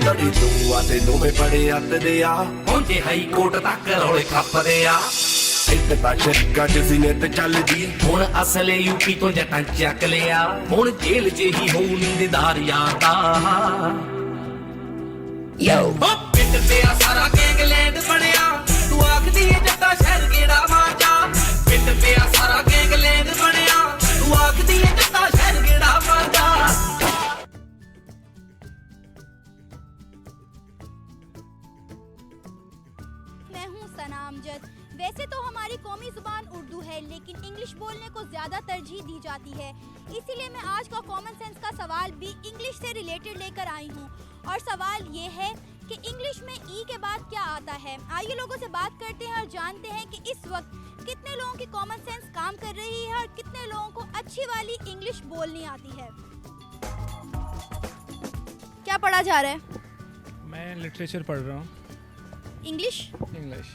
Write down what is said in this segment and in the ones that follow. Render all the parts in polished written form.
ਲੜੀ ਤੂੰ ਆ ਤੈਨੂੰ ਮੈਂ ਪੜੇ ਅੱਤ ਦੇ ਆ ਪਹੁੰਚੇ ਹਾਈ ਕੋਰਟ ਤੱਕ ਰੌਲੇ ਖੱਪਦੇ ਆ ਇੱਕ ਤਾਂ ਸ਼ੱਕਾ ਜਿਸੀ ਨੇ ਤੇ ਚੱਲਦੀ ਹੁਣ ਅਸਲੇ ਯੂਪੀ ਤੋਂ ਜੱਟਾਂ ਚੱਕ ਲਿਆ ਹੁਣ ਜੇਲ੍ਹ 'ਚ ਹੀ ਹੋਊ ਨੀਂਦਦਾਰ ਯਾਦਾ ਯੋ ਪਿੰਡ ਤੇ ਆ ਸਾਰਾ ਗੈਂਗਲੈਂਡ ਬਣਿਆ ਤੂੰ ਆਖਦੀ ਏ ਜੱਟਾਂ ਸ਼ਹਿਰ ਕਿਹੜਾ ਮਾਜਾ ਪਿੰਡ ਤੇ ਆ ਸਾਰਾ ਗੈਂਗਲੈਂਡ ਬਣਿਆ ਤੂੰ ਆਖਦੀ ਏ ਜੱਟਾਂ ਸ਼ਹਿਰ ਕਿਹੜਾ ਮਾਜਾ मैं हूँ सना अमजद। वैसे तो हमारी कौमी ज़ुबान उर्दू है, लेकिन इंग्लिश बोलने को ज़्यादा तरजीह दी जाती है। इसीलिए मैं आज का कॉमन सेंस का सवाल भी इंग्लिश से रिलेटेड लेकर आई हूँ। और सवाल ये है कि इंग्लिश में ई के बाद क्या आता है। आइए लोगों से बात करते हैं और जानते हैं कि इस वक्त कितने लोगों की कॉमन सेंस काम कर रही है और कितने लोगों को अच्छी वाली इंग्लिश बोलनी आती है। क्या पढ़ा जा रहा है? मैं लिटरेचर पढ़ रहा हूँ। इंग्लिश। इंग्लिश।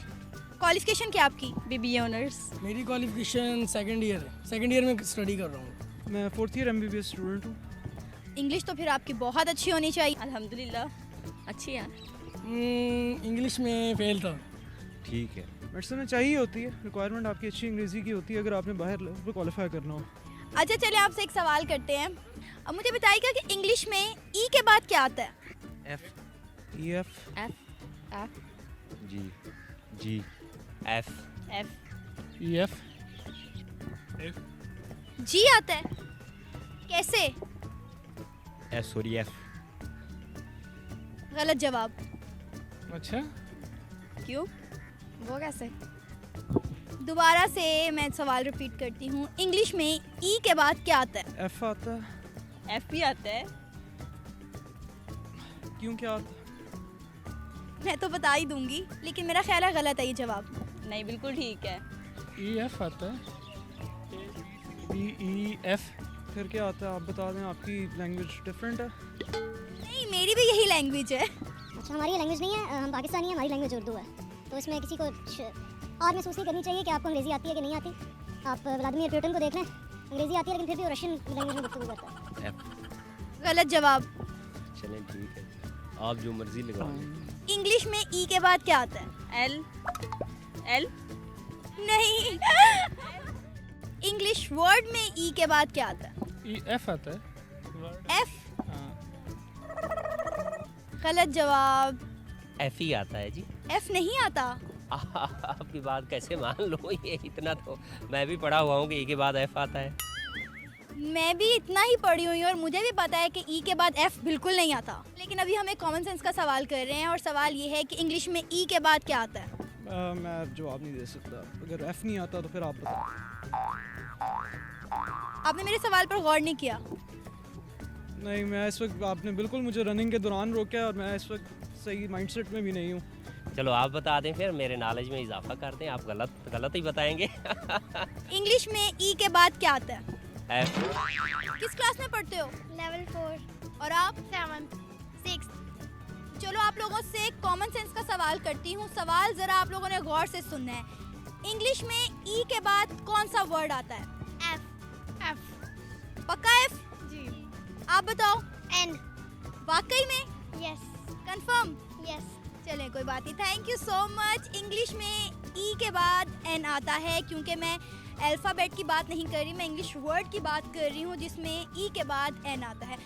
क्वालिफिकेशन क्या आपकी? BBA honours. मेरी क्वालिफिकेशन सेकंड ईयर है, सेकंड ईयर में स्टडी कर रहा हूँ। मैं 4th ईयर MBBS स्टूडेंट हूँ। इंग्लिश तो फिर आपकी बहुत अच्छी होनी चाहिए। अल्हम्दुलिल्लाह अच्छी है। इंग्लिश में फेल था। ठीक है। मेडिसिन में चाहिए होती है, रिक्वायरमेंट आपकी अच्छी अंग्रेज़ी की होती है अगर आपने बाहर लेवल पर क्वालिफाई करना हो। अच्छा चलिए आपसे एक सवाल करते हैं। अब मुझे बताइएगा कि इंग्लिश में ई के बाद क्या आता है? F EF F G F F EF जी आता है? कैसे? सॉरी F गलत जवाब। अच्छा। क्यों? वो कैसे? दोबारा से मैं सवाल रिपीट करती हूँ। इंग्लिश में ई के बाद क्या आता है? F आता है। एफ भी आता है। क्यों क्या आता है? मैं तो बता ही दूंगी, लेकिन मेरा ख्याल है गलत है ये जवाब। नहीं बिल्कुल ठीक है। EF आता है। EF फिर क्या आता है आप बता दें, आपकी लैंग्वेज डिफरेंट है। नहीं, मेरी भी यही लैंग्वेज है। अच्छा हमारी लैंग्वेज नहीं है, हम पाकिस्तानी हैं, हमारी लैंग्वेज उर्दू है। तो इसमें किसी को और महसूस नहीं करनी चाहिए कि आपको अंग्रेज़ी आती है कि नहीं आती। आप व्लादिमीर पुतिन को देख लें, अंग्रेज़ी आती है लेकिन फिर भी वो रशियन लैंग्वेज में गुफ्तगू करता है। F गलत जवाब। चलें ठीक है, आप जो मर्जी लगा लें। इंग्लिश में ई के बाद क्या आता है? एल एल नहीं। इंग्लिश वर्ड में ई के बाद क्या आता है? EF आता है। एफ। हाँ। गलत जवाब। F ही आता है जी। एफ नहीं आता। आपकी बात कैसे मान लो, ये इतना तो मैं भी पढ़ा हुआ हूँ कि E के बाद F आता है। मैं भी इतना ही पढ़ी हुई हूँ और मुझे भी पता है कि ई के बाद एफ बिल्कुल नहीं आता। लेकिन अभी हम एक कॉमन सेंस का सवाल कर रहे हैं और सवाल ये है कि इंग्लिश में ई के बाद क्या आता है? मैं जवाब नहीं दे सकता। अगर F नहीं आता तो फिर आप बताओ। आपने मेरे सवाल पर गौर नहीं किया। नहीं, मैं इस वक्त आपने बिल्कुल मुझे रनिंग के दौरान रोका है और मैं इस वक्त सही माइंडसेट में भी नहीं हूँ। चलो आप बता दें, फिर मेरे नॉलेज में इजाफा कर दें। आप गलत ही बताएंगे। इंग्लिश में ई के बाद क्या आता है? F किस क्लास में पढ़ते हो? लेवल 4 और आप? 7 6। चलो आप लोगों से एक कॉमन सेंस का सवाल करती हूँ। सवाल जरा आप लोगों ने गौर से सुनना है। इंग्लिश में ई के बाद कौन सा वर्ड आता है? F पक्का एफ? जी। आप बताओ। N वाकई में? Yes confirm? यस। चलें कोई बात नहीं। Thank you so much. English में ई के बाद एन आता है, क्योंकि मैं अल्फ़ाबेट की बात नहीं कर रही, मैं इंग्लिश वर्ड की बात कर रही हूँ जिसमें ई के बाद एन आता है।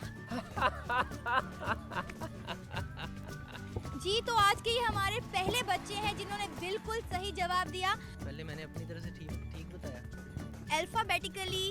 जी, तो आज के ये हमारे पहले बच्चे हैं जिन्होंने बिल्कुल सही जवाब दिया। पहले मैंने अपनी तरफ से ठीक बताया। अल्फ़ाबेटिकली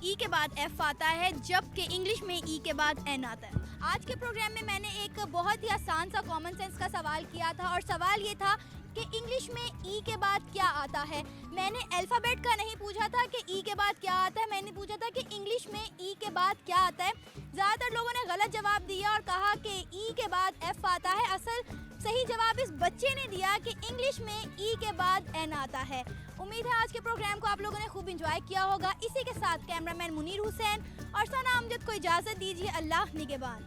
ई के बाद एफ आता है, जबकि इंग्लिश में ई के बाद एन आता है। आज के प्रोग्राम में मैंने एक बहुत ही आसान सा कॉमन सेंस का सवाल किया था और सवाल ये था कि इंग्लिश में ई के बाद क्या आता है। मैंने अल्फ़ाबेट का नहीं पूछा था कि ई के बाद क्या आता है, मैंने पूछा था कि इंग्लिश में ई के बाद क्या आता है। ज़्यादातर लोगों ने गलत जवाब दिया और कहा कि ई के बाद एफ आता है। असल सही जवाब इस बच्चे ने दिया कि इंग्लिश में ई के बाद एन आता है। उम्मीद है आज के प्रोग्राम को आप लोगों ने खूब एंजॉय किया होगा। इसी के साथ कैमरामैन मुनीर हुसैन और सना अमजद को इजाज़त दीजिए। अल्लाह निगहबान।